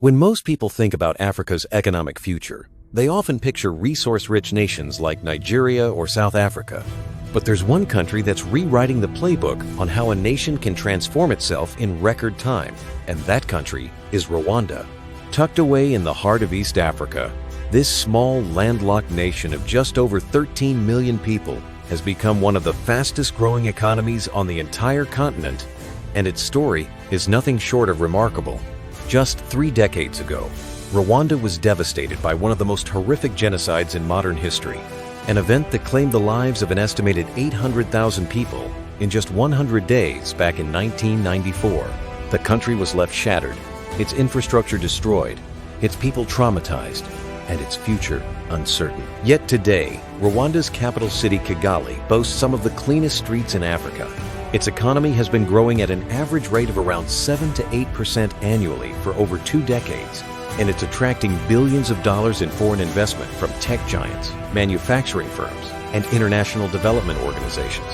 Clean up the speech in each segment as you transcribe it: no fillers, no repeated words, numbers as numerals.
When most people think about Africa's economic future, they often picture resource-rich nations like Nigeria or South Africa. But there's one country that's rewriting the playbook on how a nation can transform itself in record time, and that country is Rwanda. Tucked away in the heart of East Africa, this small, landlocked nation of just over 13 million people has become one of the fastest-growing economies on the entire continent, and its story is nothing short of remarkable. Just 3 decades ago, Rwanda was devastated by one of the most horrific genocides in modern history, an event that claimed the lives of an estimated 800,000 people in just 100 days back in 1994. The country was left shattered, its infrastructure destroyed, its people traumatized, and its future uncertain. Yet today, Rwanda's capital city Kigali boasts some of the cleanest streets in Africa. Its economy has been growing at an average rate of around 7 to 8% annually for over 2 decades, and it's attracting billions of dollars in foreign investment from tech giants, manufacturing firms, and international development organizations.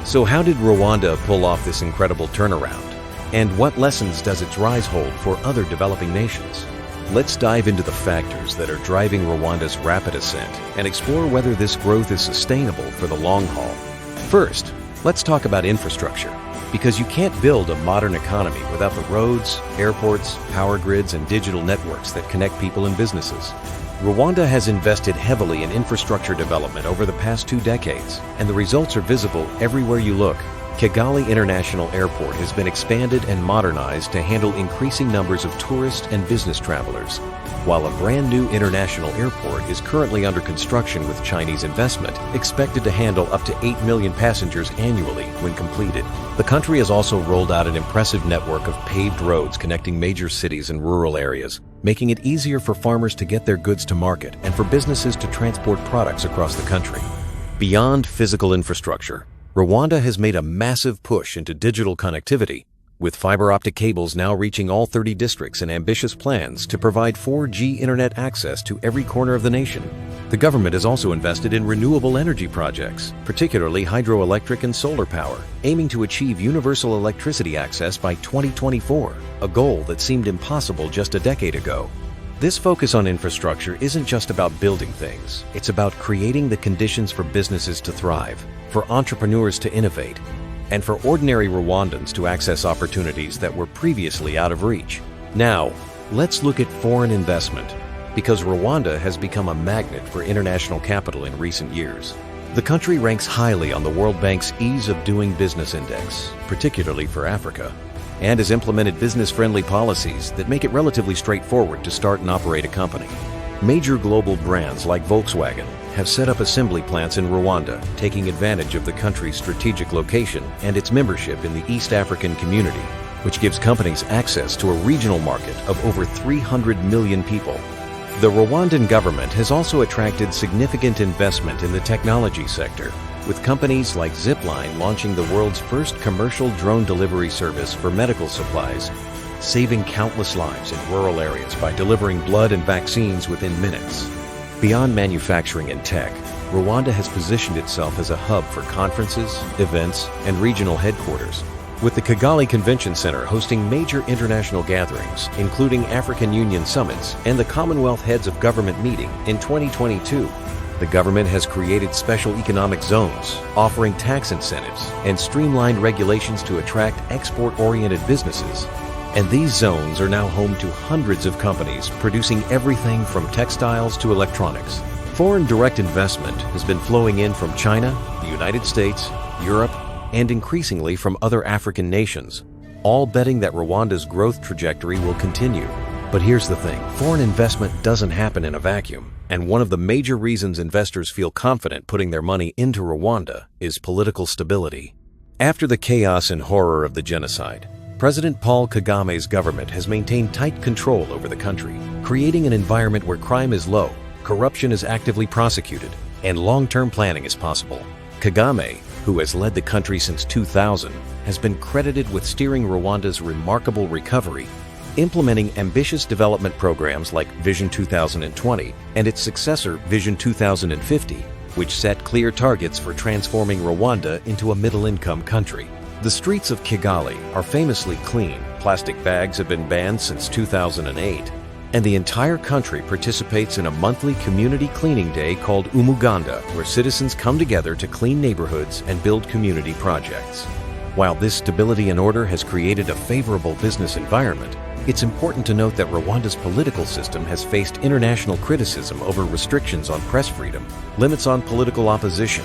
So how did Rwanda pull off this incredible turnaround? And what lessons does its rise hold for other developing nations? Let's dive into the factors that are driving Rwanda's rapid ascent and explore whether this growth is sustainable for the long haul. First, let's talk about infrastructure, because you can't build a modern economy without the roads, airports, power grids, and digital networks that connect people and businesses. Rwanda has invested heavily in infrastructure development over the past 2 decades, and the results are visible everywhere you look. Kigali International Airport has been expanded and modernized to handle increasing numbers of tourists and business travelers, while a brand new international airport is currently under construction with Chinese investment, expected to handle up to 8 million passengers annually when completed. The country has also rolled out an impressive network of paved roads connecting major cities and rural areas, making it easier for farmers to get their goods to market and for businesses to transport products across the country. Beyond physical infrastructure, Rwanda has made a massive push into digital connectivity, with fiber optic cables now reaching all 30 districts and ambitious plans to provide 4G internet access to every corner of the nation. The government has also invested in renewable energy projects, particularly hydroelectric and solar power, aiming to achieve universal electricity access by 2024, a goal that seemed impossible just a decade ago. This focus on infrastructure isn't just about building things, it's about creating the conditions for businesses to thrive, for entrepreneurs to innovate, and for ordinary Rwandans to access opportunities that were previously out of reach. Now, let's look at foreign investment, because Rwanda has become a magnet for international capital in recent years. The country ranks highly on the World Bank's Ease of Doing Business Index, particularly for Africa, and has implemented business-friendly policies that make it relatively straightforward to start and operate a company. Major global brands like Volkswagen have set up assembly plants in Rwanda, taking advantage of the country's strategic location and its membership in the East African community, which gives companies access to a regional market of over 300 million people. The Rwandan government has also attracted significant investment in the technology sector, with companies like Zipline launching the world's first commercial drone delivery service for medical supplies, saving countless lives in rural areas by delivering blood and vaccines within minutes. Beyond manufacturing and tech, Rwanda has positioned itself as a hub for conferences, events, and regional headquarters, with the Kigali Convention Center hosting major international gatherings, including African Union summits and the Commonwealth Heads of Government meeting in 2022. The government has created special economic zones, offering tax incentives and streamlined regulations to attract export-oriented businesses. And these zones are now home to hundreds of companies producing everything from textiles to electronics. Foreign direct investment has been flowing in from China, the United States, Europe, and increasingly from other African nations, all betting that Rwanda's growth trajectory will continue. But here's the thing, foreign investment doesn't happen in a vacuum, and one of the major reasons investors feel confident putting their money into Rwanda is political stability. After the chaos and horror of the genocide, President Paul Kagame's government has maintained tight control over the country, creating an environment where crime is low, corruption is actively prosecuted, and long-term planning is possible. Kagame, who has led the country since 2000, has been credited with steering Rwanda's remarkable recovery, implementing ambitious development programs like Vision 2020 and its successor Vision 2050, which set clear targets for transforming Rwanda into a middle-income country. The streets of Kigali are famously clean. Plastic bags have been banned since 2008, And the entire country participates in a monthly community cleaning day called Umuganda, where citizens come together to clean neighborhoods and build community projects. While this stability and order has created a favorable business environment, it's important to note that Rwanda's political system has faced international criticism over restrictions on press freedom, limits on political opposition,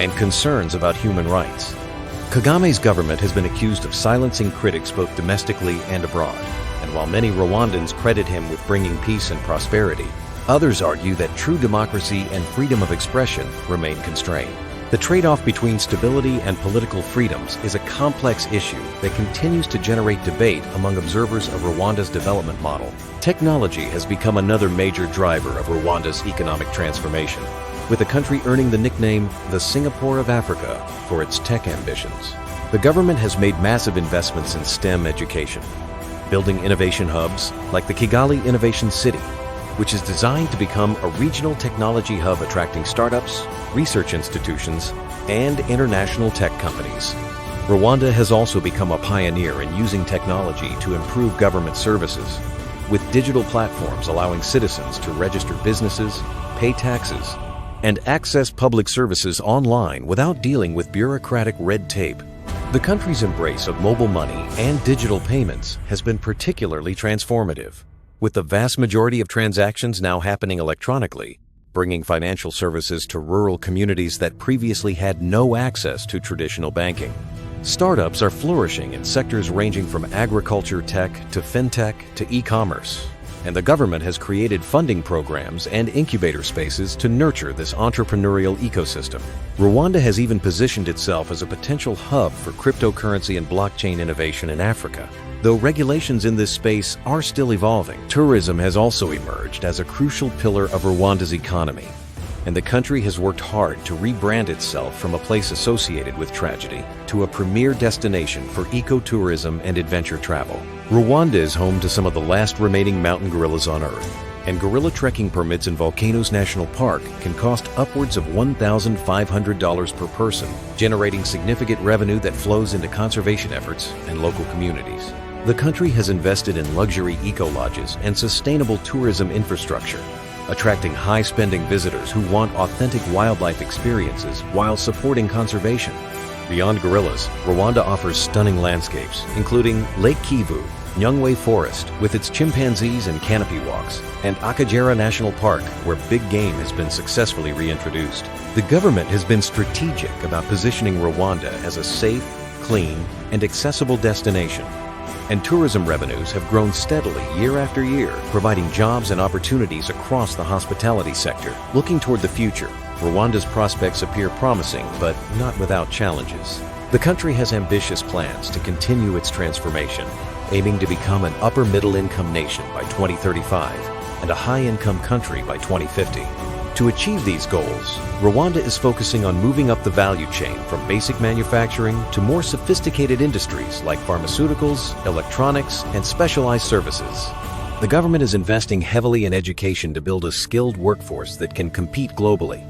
and concerns about human rights. Kagame's government has been accused of silencing critics both domestically and abroad. And while many Rwandans credit him with bringing peace and prosperity, others argue that true democracy and freedom of expression remain constrained. The trade-off between stability and political freedoms is a complex issue that continues to generate debate among observers of Rwanda's development model. Technology has become another major driver of Rwanda's economic transformation, with the country earning the nickname the Singapore of Africa for its tech ambitions. The government has made massive investments in STEM education, building innovation hubs like the Kigali Innovation City, which is designed to become a regional technology hub attracting startups, research institutions, and international tech companies. Rwanda has also become a pioneer in using technology to improve government services, with digital platforms allowing citizens to register businesses, pay taxes, and access public services online without dealing with bureaucratic red tape. The country's embrace of mobile money and digital payments has been particularly transformative, with the vast majority of transactions now happening electronically, bringing financial services to rural communities that previously had no access to traditional banking. Startups are flourishing in sectors ranging from agriculture tech to fintech to e-commerce, and the government has created funding programs and incubator spaces to nurture this entrepreneurial ecosystem. Rwanda has even positioned itself as a potential hub for cryptocurrency and blockchain innovation in Africa. Though regulations in this space are still evolving, tourism has also emerged as a crucial pillar of Rwanda's economy, and the country has worked hard to rebrand itself from a place associated with tragedy to a premier destination for ecotourism and adventure travel. Rwanda is home to some of the last remaining mountain gorillas on Earth, and gorilla trekking permits in Volcanoes National Park can cost upwards of $1,500 per person, generating significant revenue that flows into conservation efforts and local communities. The country has invested in luxury eco-lodges and sustainable tourism infrastructure, attracting high-spending visitors who want authentic wildlife experiences while supporting conservation. Beyond gorillas, Rwanda offers stunning landscapes, including Lake Kivu, Nyungwe Forest with its chimpanzees and canopy walks, and Akagera National Park, where big game has been successfully reintroduced. The government has been strategic about positioning Rwanda as a safe, clean, and accessible destination. And tourism revenues have grown steadily year after year, providing jobs and opportunities across the hospitality sector. Looking toward the future, Rwanda's prospects appear promising, but not without challenges. The country has ambitious plans to continue its transformation, aiming to become an upper middle income nation by 2035 and a high income country by 2050. To achieve these goals, Rwanda is focusing on moving up the value chain from basic manufacturing to more sophisticated industries like pharmaceuticals, electronics, and specialized services. The government is investing heavily in education to build a skilled workforce that can compete globally,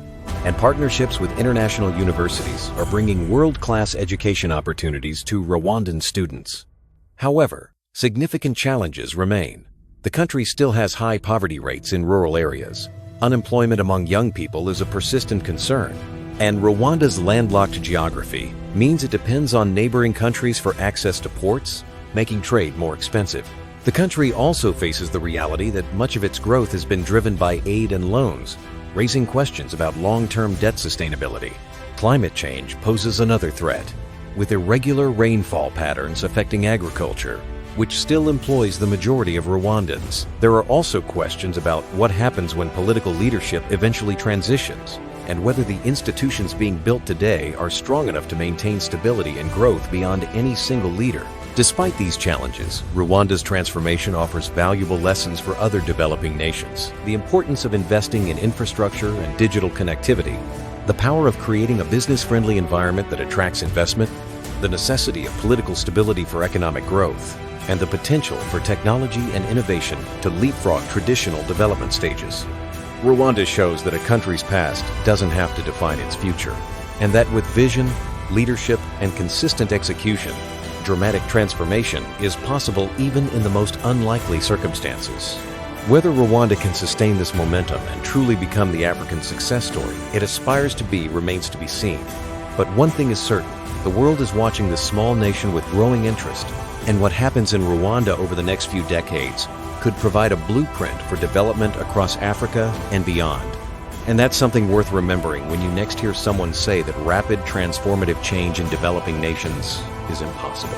and partnerships with international universities are bringing world-class education opportunities to Rwandan students. However, significant challenges remain. The country still has high poverty rates in rural areas. Unemployment among young people is a persistent concern, and Rwanda's landlocked geography means it depends on neighboring countries for access to ports, making trade more expensive. The country also faces the reality that much of its growth has been driven by aid and loans, raising questions about long-term debt sustainability. Climate change poses another threat, with irregular rainfall patterns affecting agriculture, which still employs the majority of Rwandans. There are also questions about what happens when political leadership eventually transitions, and whether the institutions being built today are strong enough to maintain stability and growth beyond any single leader. Despite these challenges, Rwanda's transformation offers valuable lessons for other developing nations. The importance of investing in infrastructure and digital connectivity, the power of creating a business-friendly environment that attracts investment, the necessity of political stability for economic growth, and the potential for technology and innovation to leapfrog traditional development stages. Rwanda shows that a country's past doesn't have to define its future, and that with vision, leadership, and consistent execution, dramatic transformation is possible even in the most unlikely circumstances. Whether Rwanda can sustain this momentum and truly become the African success story it aspires to be remains to be seen. But one thing is certain, the world is watching this small nation with growing interest, and what happens in Rwanda over the next few decades could provide a blueprint for development across Africa and beyond. And that's something worth remembering when you next hear someone say that rapid transformative change in developing nations is impossible.